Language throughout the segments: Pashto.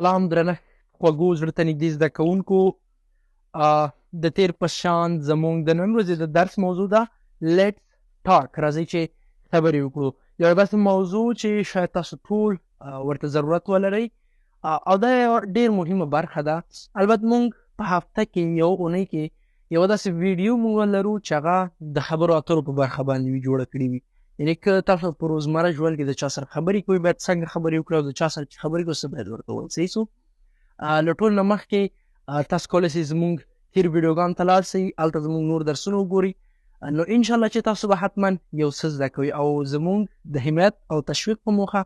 سلام درنه خوږو زړه ته نږدې زده کوونکو، د تیر په شان زموږ د نن ورځې د درس موضوع ده لیټس ټاک. راځئ چې خبرې وکړو. یوه داسې موضوع چې شاید تاسو ټول ورته ضرورت ولرئ او دا یوه ډېر مهمه برخه ده. البته موږ په هفته کې یو اونۍ کې یوه داسې ویډیو موږ لرو چې هغه د خبرو اترو په برخه باندې وي جوړه کړې وي. یعنې که تاسو په روزمره ژوند کې د چا سره خبرې کوئ باید څنګه خبرې وکړئ او د چا سره چې خبرې کوئ څه باید ورته ووایئ. صحیح څو له ټول نه مخکې تاسو کولی شئ زموږ تیر ویډیوګانو ته لاړ شئ، هلته زموږ نور درسونه وګورئ. نو انشاءالله چې تاسو به حتما یو څه زده کوئ او زموږ د حمایت او تشویق په موخه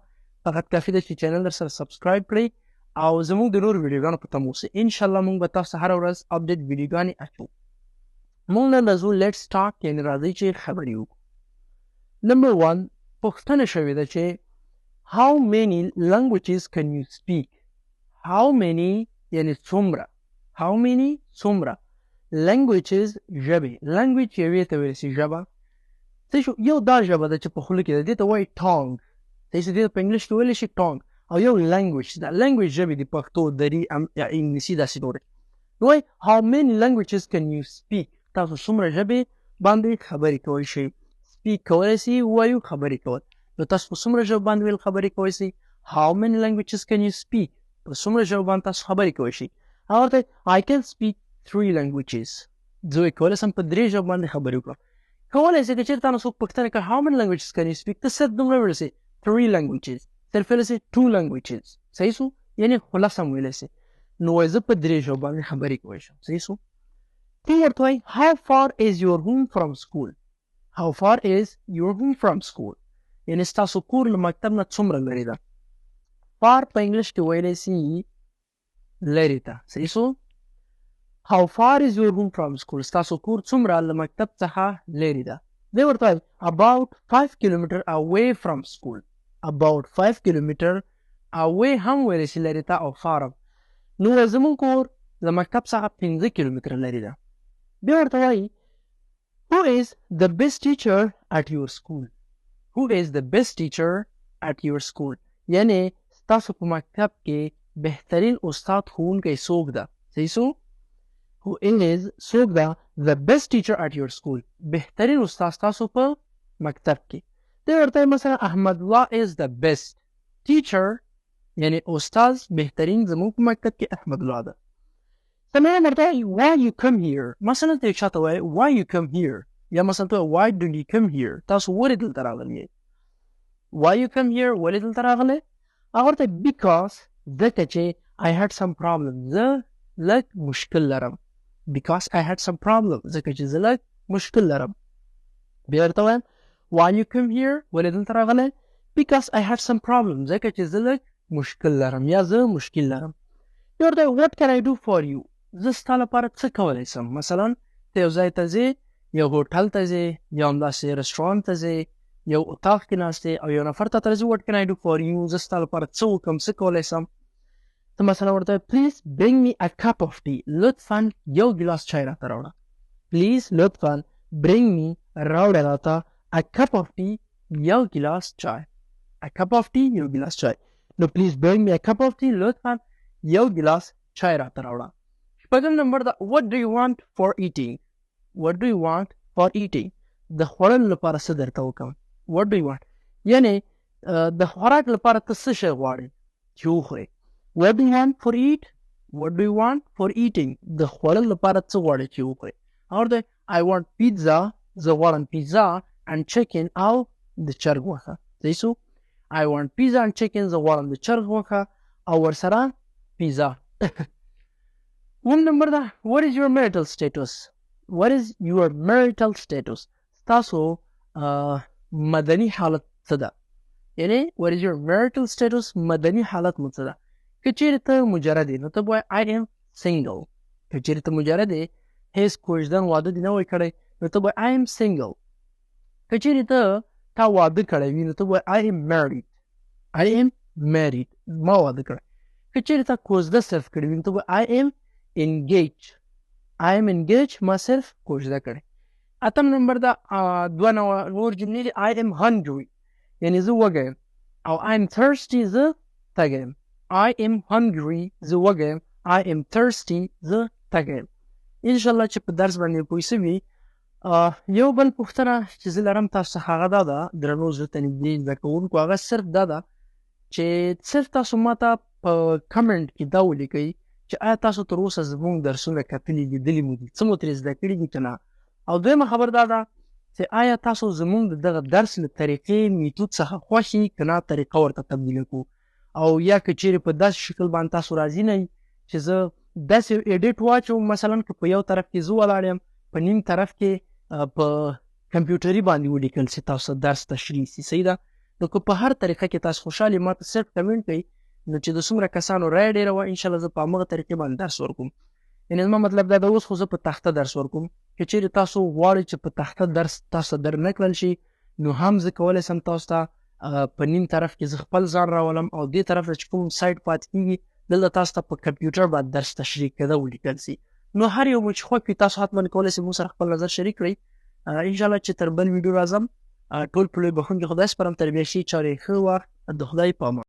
فقط کافي ده چې چینل در سره سبسکرایب کړئ او زموږ د نورو ویډیوګانو په تمه اوسئ. انشاءالله موږ به تاسو ته هره ورځ اپډیټ ویډیوګانې اچوو. موږ نن راځو لیټس ټاک، یعنې راځئ چې خبرې وکړو. نمبر 1 پوښتنه شوې ده چې how many languages can you speak. how many یعنې څومره، how many څومره، languages ژبې، language یوې ته ویلی شي ژبه. یو دا ژبه ده چې په خوله کې ده، دې ته وایي tongue. دې ته په انګلیش کې ویلی شي tongue، او یو language ده. language ژبې دي پښتو، دري یا انګلیسي داسې نورې. نو وایي how many languages can you speak. تاسو څومره ژبې باندې خبرې کولی شئ. speak کولی شي وایو خبرې کول. نو تاسو په څومره ژبه باندې ویل خبرې کولی شئ. how many languages can you speak. په څومره ژبه باندې تاسو خبرې کولی شئ. هغه ورته I can speak 3 languages. زه کولی شم په 3 ژبو باندې خبرې وکړم. کولی شئ که چېرته تا نه څوک پوښتنه کړه how many languages can you speak، ته صرف دومره ویلی شئ 3 languages، صرف ویلی شئ 2 languages. صحیح شو، یعنې خلاصه هم ویلی شئ. نو وایي زه په 3 ژبو باندې خبرې کولی شم. صحیح شو. ته ورته وایي how far is your home from school. how far is your home from school، یعنې ستاسو کور له مکتب نه څومره لرې ده. far په انګلیش کې ویلی شي لرې ته. صحیح شو. how far is your home from school، ستاسو کور څومره له مکتب څخه لرې ده. دی ورته وایي about 5 kilometer away from school. about 5 kilometer away هم ویلی شي لرې ته او far هم. نو زموږ کور له مکتب څخه 5 کیلومتره لرې ده. بیا ورته وایي who is the best teacher at your school. who is the best teacher at your school، یعنې ستاسو په مکتب کې بهترین استاد ښوونکی څوک ده. صحیح شو. who is څوک ده the best teacher at your school، بهترین استاد ستاسو په مکتب کې. دی ورته مثلا احمد الله is the best teacher، یعنې استاد بهترین زموږ په مکتب کې احمد الله ده. څنګه ورته why you come here، مثلا ته چاته وایي why you come here، یا مثلا ته why don't you come here، تاسو ولې دلته راغلي یې. why you come here، ولې دلته راغلی. هغه ورته because ځکه چې I had some problem، زه لږ مشکل لرم. because I had some problem، ځکه چې زه لږ مشکل لرم. بیا ورته وایم why you come here، ولې دلته راغلی. because I had some problem، ځکه چې زه لږ مشکل لرم یا زه مشکل لرم. بیا ورته what can I do for you، زه ستا لپاره څه کولی شم. مثلا ته یو ځای ته ځې، یو هوټل ته ځې، یا همداسې رسټورانټ ته ځې، یو اتاق کې ناست یې او یو نفر ته ځې what can I do for you، زه ستا لپاره څه وکړم، څه کولی شم. ته مثلا ورته please bring me a cup of tea، لطفا یو ګیلاس چای راته راوړه. please لطفا bring me راوړه راته a cup of tea، یو ګیلاس چای. a cup of tea، یو ګیلاس چای. نو please bring me a cup of tea، لطفا یو ګیلاس چای راته راوړه. شپږم نمبر ده what do you want for eating. what do you want for eating، د خوړلو لپاره څه درته وکړم. what do you want، یعنې د خوراک لپاره ته څه شی غواړې چې وخورې. what do you want for eat، what do you want for eating، د خوړلو لپاره څه غواړې چې وخورې. اور دی I want pizza، زه غواړم پیزا and chicken، او د چرګ غوښه. صحیح شو. I want pizza and chicken، زه غواړم د چرګ غوښه او ورسره پیزا. اووم نمبر ده what is your marital status. what is your marital status، ستاسو مدني حالت څه ده. یعنې what is your marital status، مدني حالت مو څه ده. که چېرې ته مجرد یې نو ته به وایې I am single. که چېرې ته مجرد یې، هېڅ کوژدن واده دې نه وی کړی، نو ته به وایې I am single. که چېرې تا واده کړی وي نو ته به وایې I am married. I am married، ما واده کړی. که چېرې تا کوژده صرف کړی وي نو ته به I am engaged. I am engaged، ما صرف کوژده کړی. اتم نمبر ده دوه نور جملې دي I am hungry، یعنې زه وږی یم، او I am thirsty، زه تږی یم، I am hungry زه وږی یم. I am thirsty زه تږی یم. انشاءالله چې په درس باندې پوه شوي. یو بل پوښتنه چې زه لرم تاسو څخه هغه دا ده درنو زړه ته نږدې زده کوونکو، هغه صرف دا ده چې صرف تاسو ماته په کمنټ کې دا ولیکئ چې آیا تاسو تر اوسه زموږ درسونه کتلي لیدلي مو دي، څه مو ترې زده کړي دي که نه. او دویمه خبر دا ده چې آیا تاسو زموږ د دغه درس له طریقې میتود څخه خوښ یي که نه طریقه ورته تبدیله کړو، او یا که چیرې په داسې شکل باندې تاسو راضي نه یي چې زه داسې ایډیټ واچوم، مثلا که په یو طرف کې زه ولاړ یم په نیم طرف کې په کمپیوټري باندې ولیکل چې تاسو درس تشریح سي. صحیح ده؟ نو که په هر طریقه کې تاسو خوشحال یې ماته صرف کمنټ کوئ، نو چې د څومره کسانو رایه ډېره وه انشاءالله زه په همغه طریقې باندې درس ورکوم. یعنې زما مطلب دا ده اوس خو زه په تخته درس ورکوم، که چیرې تاسو غواړئ چې په تخته درس تاسو ته در نه کړل شي نو هم زه کولی شم تاسو ته په نیم طرف کې زه خپل ځان راولم او دې طرف ته چې کوم سایډ پاتې کېږي دلته تاسو ته په کمپیوټر باندې درس تشریح کېده ولیکل سي. نو هر یو مو چې خوښ وي تاسو حتما کولی شئ موږ سره خپل نظر شریک کړئ. انشاءالله چې تر بل ویډیو راځم ټول په لوی بخښونکي خدای سپارم. تر بیا ښې چارې ښه وخت. د خدای په امان.